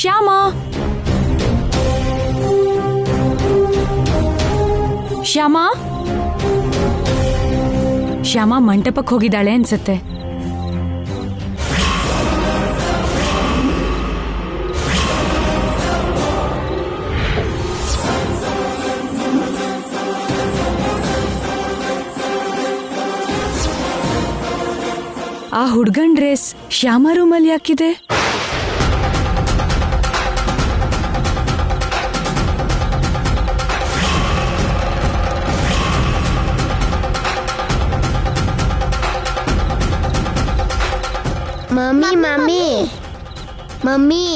ಶ್ಯಾಮ ಶ್ಯಾಮ ಶ್ಯಾಮ ಮಂಟಪಕ್ಕೆ ಹೋಗಿದ್ದಾಳೆ ಅನ್ಸತ್ತೆ. ಆ ಹುಡ್ಗನ್ ಡ್ರೆಸ್ ಶ್ಯಾಮ ರೂಮಲ್ಲಿ ಯಾಕಿದೆ? ಮಮ್ಮಿ ಮಮ್ಮಿ ಮಮ್ಮಿ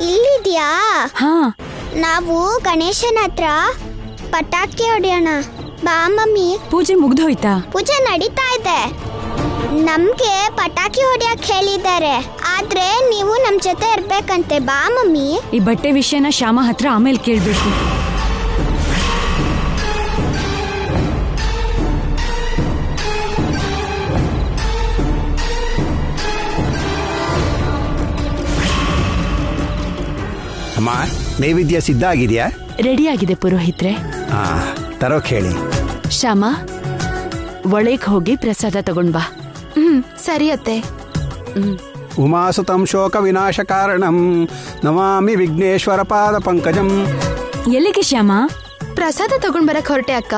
ಇಲ್ಲಿದ್ಯಾ? ಹಾ, ನಾವು ಗಣೇಶನ ಹತ್ರ ಪಟಾಕಿ ಹೊಡೆಯೋಣ ಬಾ ಮಮ್ಮಿ. ಪೂಜೆ ಮುಗ್ದೋಯ್ತಾ? ಪೂಜೆ ನಡೀತಾ ಇದೆ. ನಮ್ಗೆ ಪಟಾಕಿ ಹೊಡೆಯಕ್ ಹೇಳಿದ್ದಾರೆ, ಆದ್ರೆ ನೀವು ನಮ್ ಜೊತೆ ಇರ್ಬೇಕಂತೆ. ಬಾ ಮಮ್ಮಿ. ಈ ಬಟ್ಟೆ ವಿಷಯನ ಶ್ಯಾಮ ಹತ್ರ ಆಮೇಲೆ ಕೇಳ್ಬೇಕು. ಅಮ್ಮ, ನೈವೇದ್ಯ ಸಿದ್ಧ ಆಗಿದೆಯಾ? ರೆಡಿ ಆಗಿದೆ ಪುರೋಹಿತ್ರೆ. ತರೋಕ್ ಹೇಳಿ. ಶ್ಯಾಮ, ಒಳಗ್ ಹೋಗಿ ಪ್ರಸಾದ ತಗೊಂಡ್ ಬಾ. ಸರಿ ಅತ್ತೆ. ಉಮಾಸುತಂ ಶೋಕ ವಿನಾಶ ಕಾರಣಂ ನಮಾಮಿ ವಿಘ್ನೇಶ್ವರ ಪಾದ ಪಂಕಜಂ. ಎಲ್ಲಿಗೆ ಶ್ಯಾಮ? ಪ್ರಸಾದ ತಗೊಂಡ್ ಬರಕ್ ಹೊರಟೆ ಅಕ್ಕ.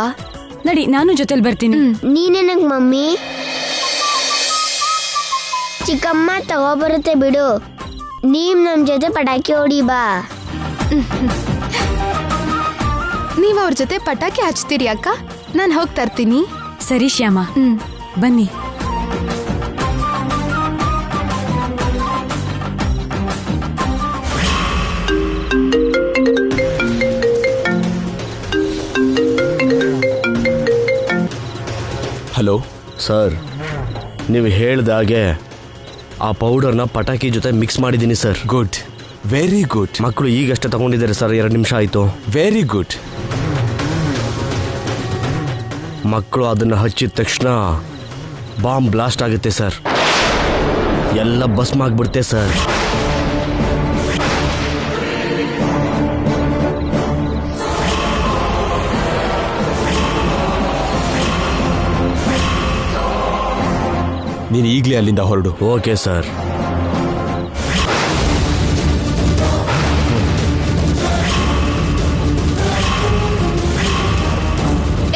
ನಡಿ, ನಾನು ಜೊತೆಲಿ ಬರ್ತೀನಿ. ನೀನೇನಕ್ ಮಮ್ಮಿ? ಚಿಕ್ಕಮ್ಮ ತಗೋಬರುತ್ತೆ ಬಿಡು. ನೀವ್ ನಮ್ ಜೊತೆ ಪಟಾಕಿ ಹೊಡಿ ಬಾ. ನೀವ್ ಅವ್ರ ಜೊತೆ ಪಟಾಕಿ ಹಚ್ತೀರಿ ಅಕ್ಕ, ನಾನ್ ಹೋಗ್ ತರ್ತೀನಿ. ಸರಿ ಶ್ಯಾಮ, ಬನ್ನಿ. ಹಲೋ ಸರ್, ನೀವು ಹೇಳ್ದಾಗೆ ಆ ಪೌಡರ್ನ ಪಟಾಕಿ ಜೊತೆ ಮಿಕ್ಸ್ ಮಾಡಿದ್ದೀನಿ ಸರ್. Good, very good. ಮಕ್ಕಳು ಈಗಷ್ಟೇ ತಗೊಂಡಿದ್ದಾರೆ ಸರ್, 2 ನಿಮಿಷ ಆಯಿತು. Very good. ಮಕ್ಕಳು ಅದನ್ನು ಹಚ್ಚಿದ ತಕ್ಷಣ ಬಾಂಬ್ ಬ್ಲಾಸ್ಟ್ ಆಗುತ್ತೆ ಸರ್, ಎಲ್ಲ ಭಸ್ಮ ಆಗ್ಬಿಡುತ್ತೆ ಸರ್. ನೀನು ಈಗಲೇ ಅಲ್ಲಿಂದ ಹೊರಡು. Okay sir.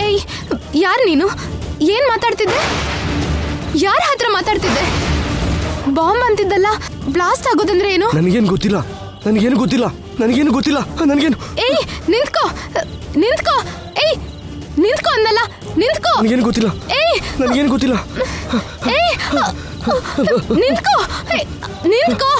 ಏಯ್, ಯಾರು ನೀನು? ಏನ್ ಮಾತಾಡ್ತಿದ್ದೆ? ಯಾರ ಹತ್ರ ಮಾತಾಡ್ತಿದ್ದೆ? ಬಾಂಬ್ ಅಂತಿದ್ದಲ್ಲ, ಬ್ಲಾಸ್ಟ್ ಆಗೋದಂದ್ರೆ ಏನು? ನನಗೇನು ಗೊತ್ತಿಲ್ಲ, ನನಗೇನು ಗೊತ್ತಿಲ್ಲ, ನನಗೇನು ಗೊತ್ತಿಲ್ಲ, ನನಗೇನು. ಏಯ್, ನಿಂತ್ಕೋ ನಿಂತ್ಕೋ. ಏಯ್, ನಿಂತ್ಕೋ ಅಂದಲ್ಲ, ನಿಂತ್ಕೋ. ನನಗೇನು ಗೊತ್ತಿಲ್ಲ, ಏಯ್, ನನಗೇನು ಗೊತ್ತಿಲ್ಲ. ಏಯ್, ನಿಂತ್ಕೋ. ಏಯ್, ನಿಂತ್ಕೋ.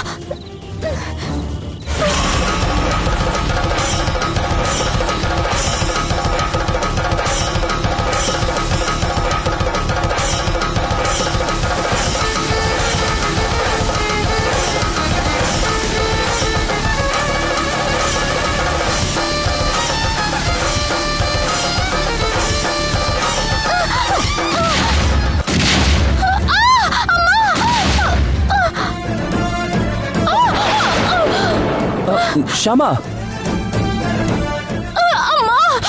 ಶ್ಯಾಮ,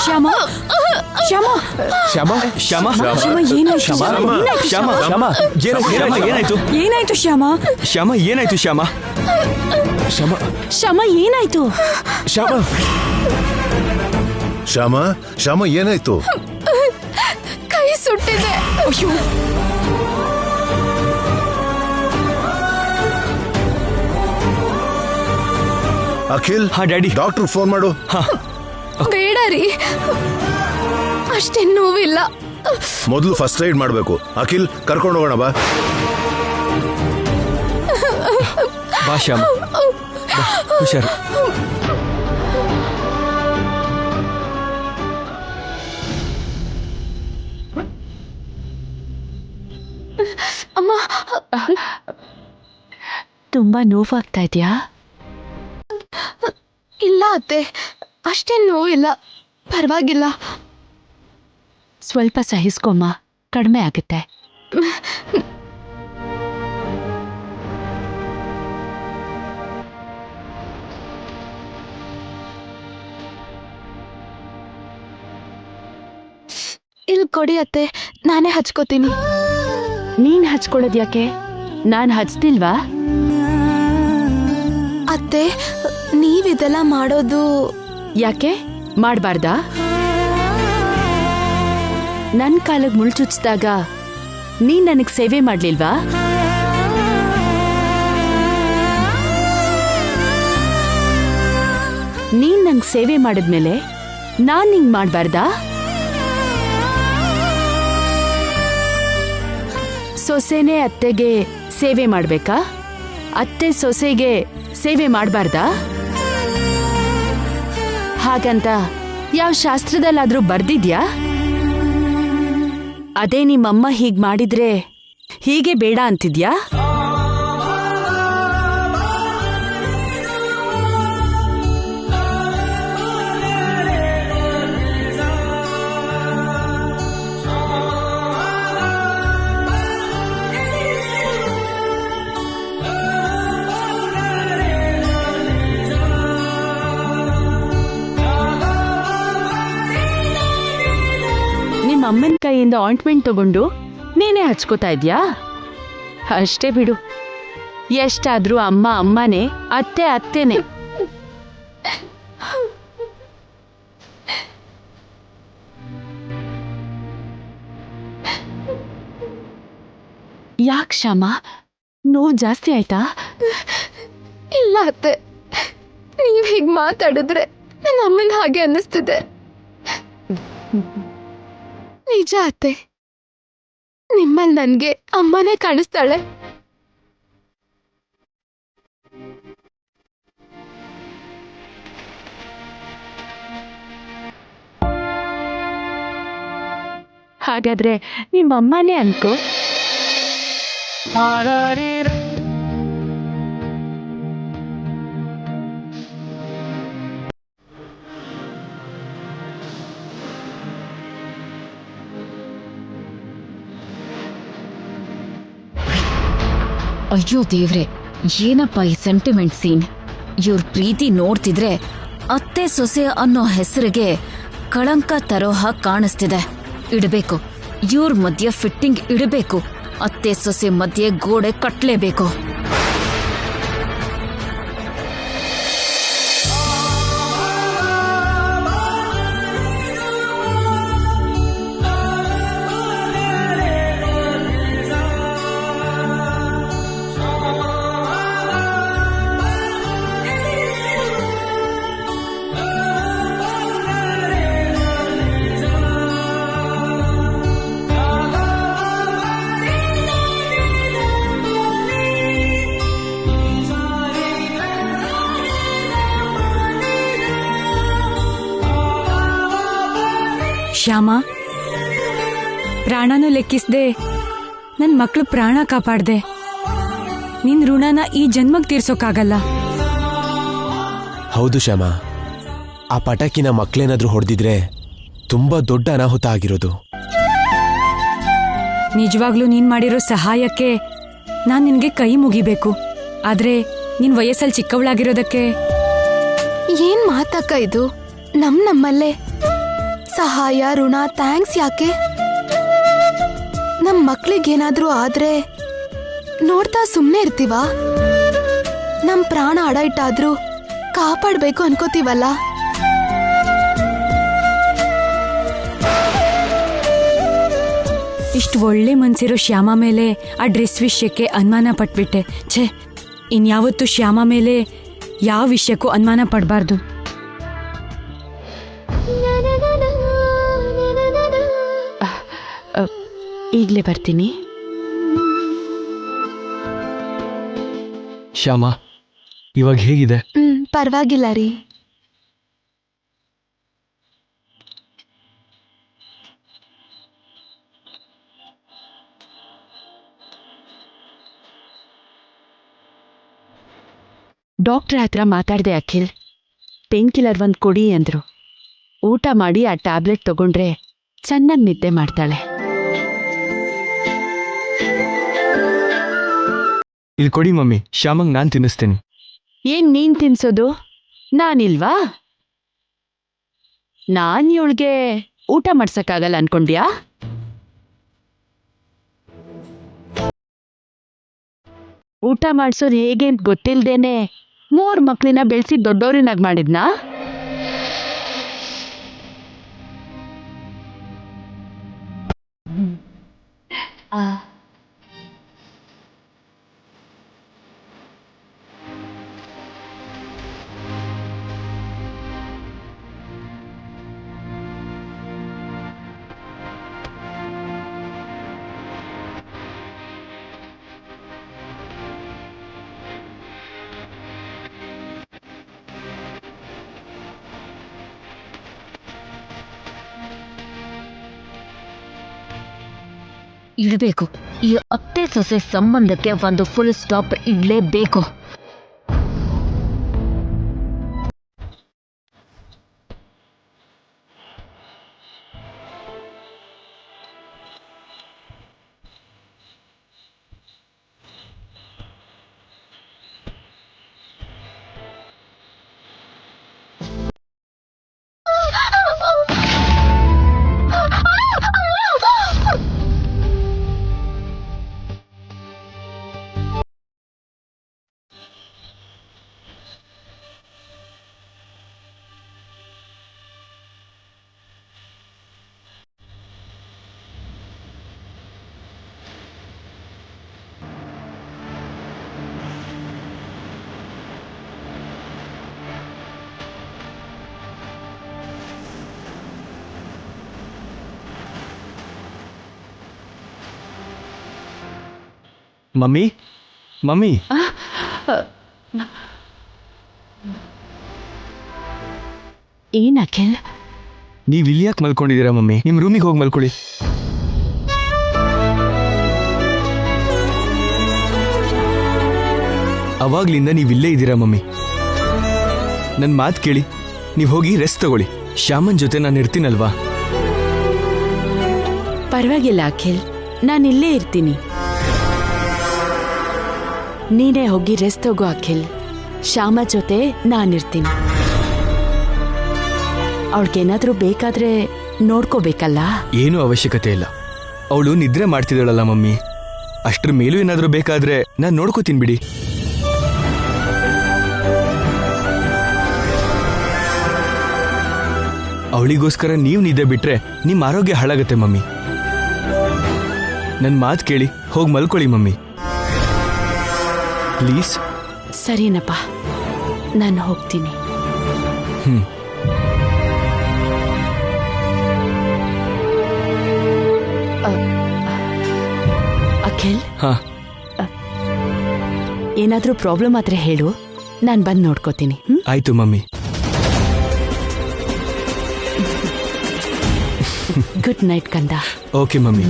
ಶ್ಯಾಮ, ಶ್ಯಾಮ, ಶ್ಯಾಮ, ಶ್ಯಾಮ, ಶ್ಯಾಮ, ಏನಾಯ್ತು? ಶ್ಯಾಮ, ಶ್ಯಾಮ, ಶ್ಯಾಮ, ಏನಾಯ್ತು? ಏನಾಯ್ತು ಶ್ಯಾಮ? ಶ್ಯಾಮ, ಏನಾಯ್ತು? ಶ್ಯಾಮ, ಶ್ಯಾಮ, ಶ್ಯಾಮ, ಏನಾಯ್ತು? ಶ್ಯಾಮ, ಶ್ಯಾಮ, ಶ್ಯಾಮ, ಏನಾಯ್ತು? ಕೈ ಸುಟ್ಟಿದೆ. ಅಯ್ಯೋ, ಅಖಿಲ್, ಹಾ ಡ್ಯಾಡಿ. ಡಾಕ್ಟರ್ ಫೋನ್ ಮಾಡು. ಬೇಡ ರೀ, ಅಷ್ಟೇನ್ ನೋವಿಲ್ಲ. ಮೊದಲು ಫಸ್ಟ್ ಏಡ್ ಮಾಡಬೇಕು. ಅಖಿಲ್, ಕರ್ಕೊಂಡು ಹೋಗೋಣ ಬಾ. ಬಾ ಶ್ಯಾಮ, ಹುಷಾರು. ಅಮ್ಮ, ತುಂಬಾ ನೋವಾಗ್ತಾ ಇದೆಯಾ? ಇಲ್ಲ ಅತ್ತೆ, ಅಷ್ಟೇನ್ ನೋವಿಲ್ಲ, ಪರವಾಗಿಲ್ಲ. ಸ್ವಲ್ಪ ಸಹಿಸ್ಕೊಮ್ಮ, ಕಡಿಮೆ ಆಗುತ್ತೆ. ಕೊಡಿ ಅತ್ತೆ, ನಾನೇ ಹಚ್ಕೋತೀನಿ. ನೀನ್ ಹಚ್ಕೊಳ್ಳೋದ್ ಯಾಕೆ? ನಾನ್ ಹಚ್ತಿಲ್ವಾ? ಅತ್ತೆ, ನೀವಿದೆಲ್ಲ ಮಾಡೋದು ಯಾಕೆ ಮಾಡ್ಬಾರ್ದಾ? ನನ್ ಕಾಲಗ್ ಮುಳ್ಚುಚ್ಚಿದಾಗ ನೀನ್ ನನಗ್ ಸೇವೆ ಮಾಡ್ಲಿಲ್ವಾ? ನೀನ್ ನಂಗ್ ಸೇವೆ ಮಾಡಿದ್ಮೇಲೆ ನಾನ್ ನಿಂಗ್ ಮಾಡ್ಬಾರ್ದಾ? ಸೊಸೆನೇ ಅತ್ತೆಗೆ ಸೇವೆ ಮಾಡ್ಬೇಕಾ? ಅತ್ತೆ ಸೊಸೆಗೆ ಸೇವೆ ಮಾಡ್ಬಾರ್ದಾ? ಹಾಗಂತ ಯಾವ ಶಾಸ್ತ್ರದಲ್ಲಾದ್ರೂ ಬರ್ದಿದ್ಯಾ? ಅದೇ ನಿಮ್ಮಮ್ಮ ಹೀಗ್ ಮಾಡಿದ್ರೆ ಹೀಗೆ ಬೇಡ ಅಂತಿದ್ಯಾ? ಅಮ್ಮನ ಕೈಯಿಂದ ಆಯಿಂಟ್ಮೆಂಟ್ ತಗೊಂಡು ನೀನೇ ಹಚ್ಕೋತಾ ಇದ್ಯಾ? ಅಷ್ಟೇ ಬಿಡು, ಎಷ್ಟಾದ್ರೂ ಅಮ್ಮ ಅಮ್ಮನೇ, ಅತ್ತೆ ಅತ್ತೆನೇ. ಯಾಕೆ ಶ್ಯಾಮ, ನೋವು ಜಾಸ್ತಿ ಆಯ್ತಾ? ಇಲ್ಲ ಅತ್ತೆ, ನೀವ್ ಹೀಗ್ ಮಾತಾಡಿದ್ರೆ ನನ್ನ ಅಮ್ಮನ ಹಾಗೆ ಅನ್ನಿಸ್ತಿದೆ. ನಿಜ ಅತ್ತೆ, ನಿಮ್ಮಲ್ಲಿ ನನ್ಗೆ ಅಮ್ಮನೇ ಕಾಣಿಸ್ತಾಳೆ. ಹಾಗಾದ್ರೆ ನಿಮ್ಮಮ್ಮನೇ ಅನ್ಕೋ. ಅಯ್ಯೋ ದೇವ್ರೆ, ಏನಪ್ಪ ಈ ಸೆಂಟಿಮೆಂಟ್ ಸೀನ್. ಇವ್ರ ಪ್ರೀತಿ ನೋಡ್ತಿದ್ರೆ ಅತ್ತೆ ಸೊಸೆ ಅನ್ನೋ ಹೆಸರಿಗೆ ಕಳಂಕ ತರೋ ಹಾಗೆ ಕಾಣಿಸ್ತಿದೆ. ಇಡಬೇಕು, ಇವ್ರ ಮಧ್ಯೆ ಫಿಟ್ಟಿಂಗ್ ಇಡಬೇಕು. ಅತ್ತೆ ಸೊಸೆ ಮಧ್ಯೆ ಗೋಡೆ ಕಟ್ಲೇಬೇಕು. ಶ್ಯಾಮ, ಪ್ರಾಣನೂ ಲೆಕ್ಕಿಸ್ದೆ ನನ್ ಮಕ್ಳು ಪ್ರಾಣ ಕಾಪಾಡ್ದೆ. ನಿನ್ ಋಣನ ಈ ಜನ್ಮಕ್ ತೀರ್ಸೋಕ್ಕಾಗಲ್ಲ. ಹೌದು ಶ್ಯಾಮ, ಆ ಪಟಾಕಿನ ಮಕ್ಳೇನಾದ್ರೂ ಹೊಡೆದಿದ್ರೆ ತುಂಬಾ ದೊಡ್ಡ ಅನಾಹುತ ಆಗಿರೋದು. ನಿಜವಾಗ್ಲೂ ನೀನ್ ಮಾಡಿರೋ ಸಹಾಯಕ್ಕೆ ನಾನ್ ನಿನ್ಗೆ ಕೈ ಮುಗಿಬೇಕು. ಆದ್ರೆ ನಿನ್ ವಯಸ್ಸಲ್ಲಿ ಚಿಕ್ಕವಳಾಗಿರೋದಕ್ಕೆ. ಏನ್ ಮಾತಕ್ಕ ಇದು? ನಮ್ಮಲ್ಲೇ ಸಹಾಯ, ಋಣ, ಥ್ಯಾಂಕ್ಸ್ ಯಾಕೆ? ನಮ್ ಮಕ್ಳಿಗೇನಾದ್ರೂ ಆದ್ರೆ ನೋಡ್ತಾ ಸುಮ್ನೆ ಇರ್ತೀವ? ನಮ್ ಪ್ರಾಣ ಅಡ ಇಟ್ಟಾದ್ರೂ ಕಾಪಾಡ್ಬೇಕು ಅನ್ಕೋತೀವಲ್ಲ. ಇಷ್ಟು ಒಳ್ಳೆ ಮನ್ಸಿರೋ ಶ್ಯಾಮ ಮೇಲೆ ಆ ಡ್ರೆಸ್ ವಿಷಯಕ್ಕೆ ಅನುಮಾನ ಪಟ್ಬಿಟ್ಟೆ. ಛೇ, ಇನ್ಯಾವತ್ತೂ ಶ್ಯಾಮ ಮೇಲೆ ಯಾವ ವಿಷಯಕ್ಕೂ ಅನುಮಾನ ಪಡಬಾರ್ದು. ಈಗ್ಲೇ ಬರ್ತೀನಿ. ಶ್ಯಾಮ, ಇವಾಗ ಹೇಗಿದೆ? ಪರವಾಗಿಲ್ಲ ರೀ. ಡಾಕ್ಟರ್ ಹತ್ರ ಮಾತಾಡ್ದೆ ಅಖಿಲ್. ಪೇನ್ ಕಿಲ್ಲರ್ ಒಂದ್ ಕೊಡಿ ಅಂದ್ರು. ಊಟ ಮಾಡಿ ಆ ಟ್ಯಾಬ್ಲೆಟ್ ತಗೊಂಡ್ರೆ ಚೆನ್ನಾಗಿ ನಿದ್ದೆ ಮಾಡ್ತಾಳೆ. ಇಲ್ಲಿ ಕೊಡಿ ಮಮ್ಮಿ, ಶ್ಯಾಮಂಗ್ ನಾನ್ ತಿನ್ನಿಸ್ತೇನೆ. ಏನ್ ನೀನ್ ತಿನ್ಸೋದು? ನಾನಿಲ್ವಾ? ನಾನ್ ಇವಳಿಗೆ ಊಟ ಮಾಡ್ಸಕ್ಕಾಗಲ್ಲ ಅನ್ಕೊಂಡ್ಯಾ? ಊಟ ಮಾಡ್ಸೋದು ಹೇಗೆ ಅಂತ ಗೊತ್ತಿಲ್ದೇನೆ 3 ಮಕ್ಳನ್ನ ಬೆಳೆಸಿ ದೊಡ್ಡವ್ರನ್ನಾಗಿ ಮಾಡಿದ್ನಾ? ಇಡಬೇಕು. ಈ ಅತ್ತೆ ಸೊಸೆ ಸಂಬಂಧಕ್ಕೆ ಒಂದು ಫುಲ್ ಸ್ಟಾಪ್ ಇಡಲೇಬೇಕು. ಮಮ್ಮಿ ಮಮ್ಮಿ ಏನ್ ಅಖಿಲ್? ನೀವು ಇಲ್ಲಿ ಯಾಕೆ ಮಲ್ಕೊಂಡಿದ್ದೀರಾ ಮಮ್ಮಿ? ನಿಮ್ಮ ರೂಮಿಗೆ ಹೋಗಿ ಮಲ್ಕೊಳ್ಳಿ. ಅವಾಗ್ಲಿಂದ ನೀವು ಇಲ್ಲೇ ಇದ್ದೀರಾ ಮಮ್ಮಿ. ನನ್ನ ಮಾತು ಕೇಳಿ, ನೀವು ಹೋಗಿ ರೆಸ್ಟ್ ತಗೊಳ್ಳಿ. ಶ್ಯಾಮನ್ ಜೊತೆ ನಾನು ಇರ್ತೀನಲ್ವಾ? ಪರವಾಗಿಲ್ಲ ಅಖಿಲ್, ನಾನು ಇಲ್ಲೇ ಇರ್ತೀನಿ. ನೀನೇ ಹೋಗಿ ರೆಸ್ಟ್ ತಗೋ ಅಖಿಲ್. ಶ್ಯಾಮ ಜೊತೆ ನಾನಿರ್ತೀನಿ. ಅವಳಿಗೇನಾದ್ರೂ ಬೇಕಾದ್ರೆ ನೋಡ್ಕೋಬೇಕಲ್ಲ. ಏನೂ ಅವಶ್ಯಕತೆ ಇಲ್ಲ. ಅವಳು ನಿದ್ರೆ ಮಾಡ್ತಿದ್ದಾಳಲ್ಲ ಮಮ್ಮಿ, ಅಷ್ಟ್ರ ಮೇಲೂ ಏನಾದರೂ ಬೇಕಾದ್ರೆ ನಾನು ನೋಡ್ಕೋತೀನಿ ಬಿಡಿ. ಅವಳಿಗೋಸ್ಕರ ನೀವು ನಿದ್ದೆ ಬಿಟ್ರೆ ನಿಮ್ಮ ಆರೋಗ್ಯ ಹಾಳಾಗತ್ತೆ ಮಮ್ಮಿ. ನನ್ನ ಮಾತು ಕೇಳಿ ಹೋಗಿ ಮಲ್ಕೊಳ್ಳಿ ಮಮ್ಮಿ, ಪ್ಲೀಸ್. ಸರಿನಪ್ಪ, ನಾನು ಹೋಗ್ತೀನಿ. ಅಖಿಲ್, ಏನಾದ್ರೂ ಪ್ರಾಬ್ಲಮ್ ಆದ್ರೆ ಹೇಳು, ನಾನು ಬಂದು ನೋಡ್ಕೋತೀನಿ. ಆಯ್ತು ಮಮ್ಮಿ. ಗುಡ್ ನೈಟ್ ಕಂದ. Okay mummy.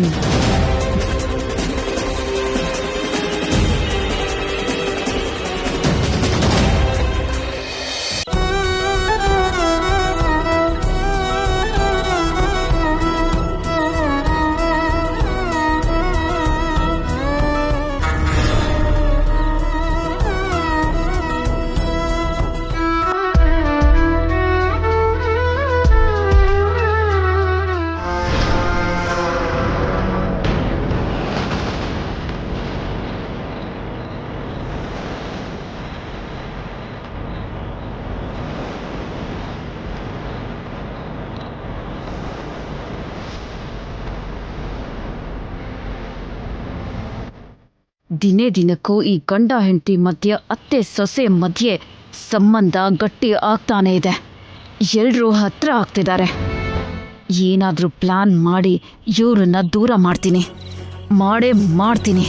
ದಿನೇ ದಿನಕ್ಕೂ ಈ ಗಂಡ ಹೆಂಡತಿ ಮಧ್ಯೆ, ಅತ್ತೆ ಸೊಸೆ ಮಧ್ಯೆ ಸಂಬಂಧ ಗಟ್ಟಿ ಆಗ್ತಾನೆ ಇದೆ. ಎಲ್ಲರೂ ಹತ್ರ ಆಗ್ತಿದ್ದಾರೆ. ಏನಾದರೂ ಪ್ಲಾನ್ ಮಾಡಿ ಇವ್ರನ್ನ ದೂರ ಮಾಡ್ತೀನಿ, ಮಾಡೇ ಮಾಡ್ತೀನಿ.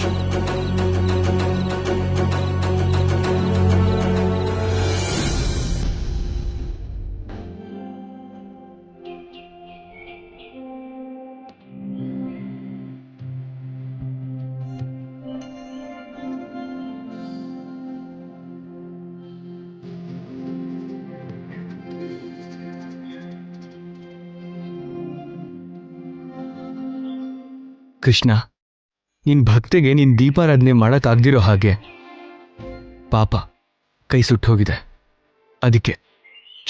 ಕೃಷ್ಣ, ನಿನ್ ಭಕ್ತಿಗೆ ನೀನ್ ದೀಪಾರಾಧನೆ ಮಾಡಕ್ಕಾಗ್ದಿರೋ ಹಾಗೆ ಪಾಪ ಕೈ ಸುಟ್ಟೋಗಿದೆ. ಅದಕ್ಕೆ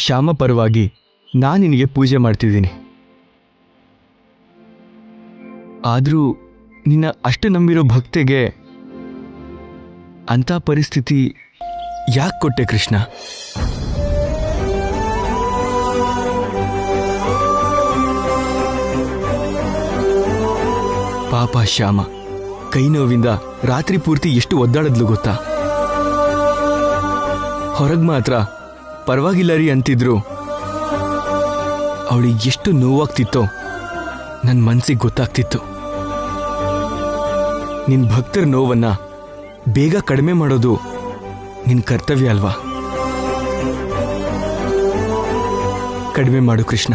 ಶ್ಯಾಮ ಪರವಾಗಿ ನಾನು ನಿನಗೆ ಪೂಜೆ ಮಾಡ್ತಿದ್ದೀನಿ. ಆದರೂ ನಿನ್ನ ಅಷ್ಟು ನಂಬಿರೋ ಭಕ್ತಿಗೆ ಅಂಥ ಪರಿಸ್ಥಿತಿ ಯಾಕೆ ಕೊಟ್ಟೆ ಕೃಷ್ಣ? ಪಾಪ ಶ್ಯಾಮ ಕೈ ನೋವಿಂದ ರಾತ್ರಿ ಪೂರ್ತಿ ಎಷ್ಟು ಒದ್ದಾಡದ್ಲು ಗೊತ್ತಾ? ಹೊರಗ್ ಮಾತ್ರ ಪರವಾಗಿಲ್ಲ ರೀ ಅಂತಿದ್ರು. ಅವಳಿಗೆ ಎಷ್ಟು ನೋವಾಗ್ತಿತ್ತೋ ನನ್ನ ಮನ್ಸಿಗೆ ಗೊತ್ತಾಗ್ತಿತ್ತು. ನಿನ್ ಭಕ್ತರ ನೋವನ್ನ ಬೇಗ ಕಡಿಮೆ ಮಾಡೋದು ನಿನ್ ಕರ್ತವ್ಯ ಅಲ್ವಾ? ಕಡಿಮೆ ಮಾಡು ಕೃಷ್ಣ,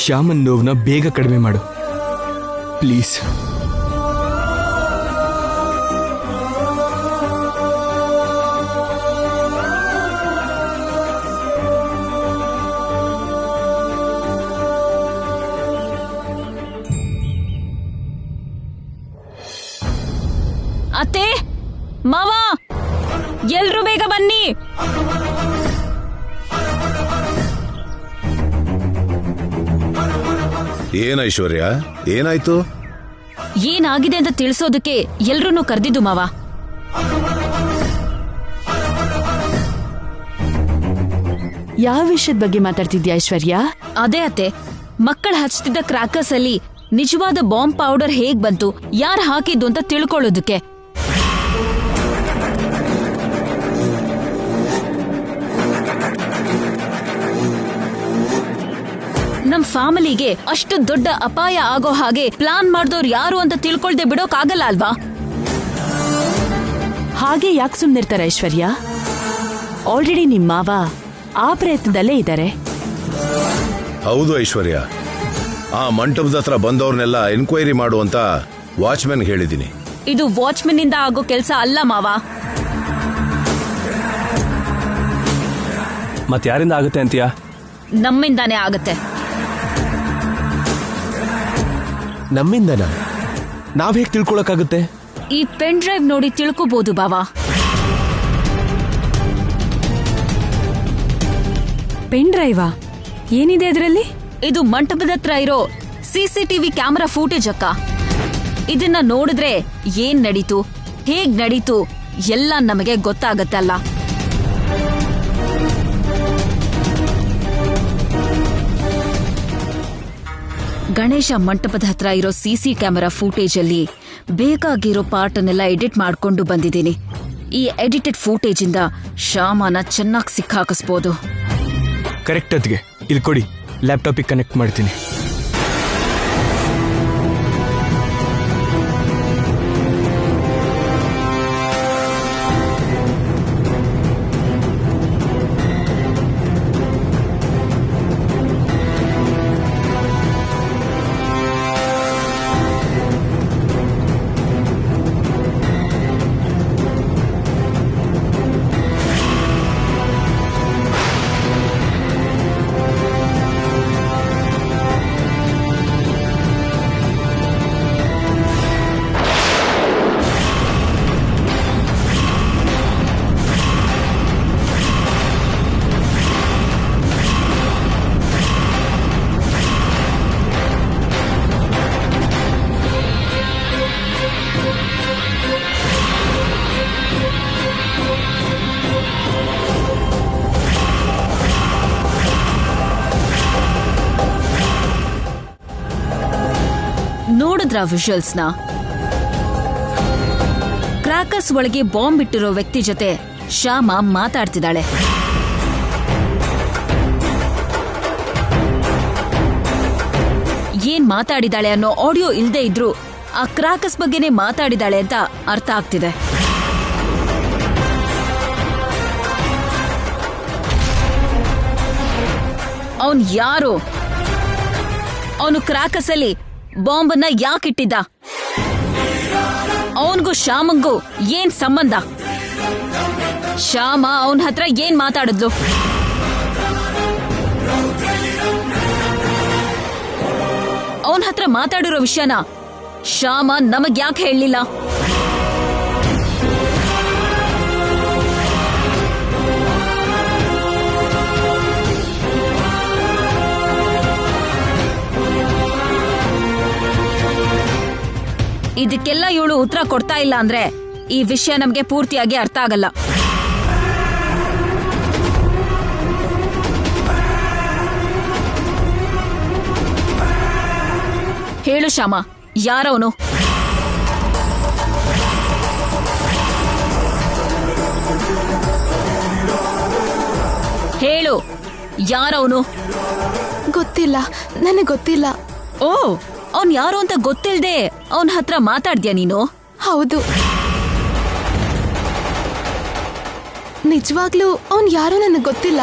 ಶ್ಯಾಮನ್ ನೋವನ್ನ ಬೇಗ ಕಡಿಮೆ ಮಾಡು ಪ್ಲೀಸ್. ಅತ್ತೆ, ಮಾವ, ಎಲ್ರೂ ಬೇಗ ಬನ್ನಿ. ಏನ್ ಐಶ್ವರ್ಯ, ಏನಾಯ್ತು? ಏನಾಗಿದೆ ಅಂತ ತಿಳಿಸೋದಕ್ಕೆ ಎಲ್ರನ್ನೂ ಕರೆದಿದ್ದು ಮಾವ. ಯಾವ ವಿಷಯದ ಬಗ್ಗೆ ಮಾತಾಡ್ತಿದ್ಯಾ ಐಶ್ವರ್ಯ? ಅದೇ ಅತ್ತೆ, ಮಕ್ಕಳು ಹಚ್ತಿದ್ದ ಕ್ರಾಕರ್ಸ್ ಅಲ್ಲಿ ನಿಜವಾದ ಬಾಂಬ್ ಪೌಡರ್ ಹೇಗ್ ಬಂತು, ಯಾರು ಹಾಕಿದ್ದು ಅಂತ ತಿಳ್ಕೊಳ್ಳೋದಕ್ಕೆ. ನಮ್ ಫ್ಯಾಮಿಲಿಗೆ ಅಷ್ಟು ದೊಡ್ಡ ಅಪಾಯ ಆಗೋ ಹಾಗೆ ಪ್ಲಾನ್ ಮಾಡಿದವ್ರು ಯಾರು ಅಂತ ತಿಳ್ಕೊಳ್ದೆ ಬಿಡೋಕಾಗಲ್ಲ ಅಲ್ವಾ? ಹಾಗೆ ಯಾಕೆ ಸುಮ್ನಿರ್ತಾರೆ ಐಶ್ವರ್ಯ? ಆಲ್ರೆಡಿ ನಿಮ್ಮ ಮಾವ ಆ ಪ್ರಯತ್ನದಲ್ಲೇ ಇದ್ದಾರೆ. ಹೌದು ಐಶ್ವರ್ಯ, ಆ ಮಂಟಪದ ಹತ್ರ ಬಂದವ್ರನ್ನೆಲ್ಲ ಎನ್ಕ್ವೈರಿ ಮಾಡು ಅಂತ ವಾಚ್ಮೆನ್ ಹೇಳಿದೀನಿ. ಇದು ವಾಚ್ಮೆನ್ ಇಂದ ಆಗೋ ಕೆಲಸ ಅಲ್ಲ ಮಾವ. ಮತ್ ಯಾರಿಂದ ಆಗುತ್ತೆ ಅಂತೀಯಾ? ನಮ್ಮಿಂದಾನೇ ಆಗತ್ತೆ. ನಮ್ಮಿಂದನಾ? ನಾವ್ ಹೇಗೆ ತಿಳ್ಕೊಳಕ್ಕಾಗುತ್ತೆ? ಈ ಪೆನ್ ಡ್ರೈವ್ ನೋಡಿ ತಿಳ್ಕೋಬಹುದು ಬಾವಾ. ಪೆನ್ ಡ್ರೈವಾ? ಏನಿದೆ ಅದರಲ್ಲಿ? ಇದು ಮಂಟಪದ ಹತ್ರ ಇರೋ ಸಿಸಿಟಿವಿ ಕ್ಯಾಮೆರಾ ಫೂಟೇಜ್ ಅಕ್ಕ. ಇದನ್ನ ನೋಡಿದ್ರೆ ಏನ್ ನಡೀತು, ಹೇಗ್ ನಡೀತು ಎಲ್ಲ ನಮಗೆ ಗೊತ್ತಾಗತ್ತಲ್ಲ. ಗಣೇಶ ಮಂಟಪದ ಹತ್ರ ಇರೋ ಸಿಸಿ ಕ್ಯಾಮೆರಾ ಫೂಟೇಜ್ ಅಲ್ಲಿ ಬೇಕಾಗಿರೋ ಪಾರ್ಟ್ ಅನ್ನೆಲ್ಲ ಎಡಿಟ್ ಮಾಡ್ಕೊಂಡು ಬಂದಿದ್ದೀನಿ. ಈ ಎಡಿಟೆಡ್ ಫೂಟೇಜ್ ಇಂದ ಶ್ಯಾಮನ ಚೆನ್ನಾಗಿ ಸಿಕ್ಕಾಕಿಸ್ಬೋದು. ಕರೆಕ್ಟ್ ಅದ್ಗೆ ಇಲ್ಲಿ ಕೊಡಿ, ಲ್ಯಾಪ್ಟಾಪಿಗೆ ಕನೆಕ್ಟ್ ಮಾಡ್ತೀನಿ. ನೋಡಿದ್ರ ವಿಜುವಲ್ಸ್ನ? ಕ್ರಾಕರ್ಸ್ ಒಳಗೆ ಬಾಂಬ್ ಇಟ್ಟಿರೋ ವ್ಯಕ್ತಿ ಜೊತೆ ಶ್ಯಾಮ ಮಾತಾಡ್ತಿದ್ದಾಳೆ. ಏನ್ ಮಾತಾಡಿದಾಳೆ ಅನ್ನೋ ಆಡಿಯೋ ಇಲ್ದೇ ಇದ್ರು ಆ ಕ್ರಾಕರ್ಸ್ ಬಗ್ಗೆನೇ ಮಾತಾಡಿದಾಳೆ ಅಂತ ಅರ್ಥ ಆಗ್ತಿದೆ. ಅವನ್ ಯಾರು? ಅವನು ಕ್ರಾಕರ್ಸ್ ಅಲ್ಲಿ ಬಾಂಬನ್ನ ಯಾಕಿಟ್ಟಿದ್ದ? ಅವನ್ಗೂ ಶ್ಯಾಮಂಗೂ ಏನ್ ಸಂಬಂಧ? ಶ್ಯಾಮ ಅವನ ಹತ್ರ ಏನ್ ಮಾತಾಡಿದ್ಲು? ಅವನ ಹತ್ರ ಮಾತಾಡಿರೋ ವಿಷಯನ ಶ್ಯಾಮ ನಮಗ್ ಯಾಕೆ ಹೇಳಲಿಲ್ಲ? ಇದಕ್ಕೆಲ್ಲ ಇವಳು ಉತ್ತರ ಕೊಡ್ತಾ ಇಲ್ಲ ಅಂದ್ರೆ ಈ ವಿಷಯ ನಮ್ಗೆ ಪೂರ್ತಿಯಾಗಿ ಅರ್ಥ ಆಗಲ್ಲ. ಹೇಳು ಶ್ಯಾಮ, ಯಾರವನು? ಹೇಳು, ಯಾರವನು? ಗೊತ್ತಿಲ್ಲ, ನನಗೆ ಗೊತ್ತಿಲ್ಲ. ಓ, ಅವನ್ ಯಾರು ಅಂತ ಗೊತ್ತಿಲ್ದೆ ಅವನ ಹತ್ರ ಮಾತಾಡ್ದ್ಯಾ ನೀನು? ಹೌದು, ನಿಜವಾಗ್ಲೂ ಅವನ್ ಯಾರೋ ನನಗೆ ಗೊತ್ತಿಲ್ಲ.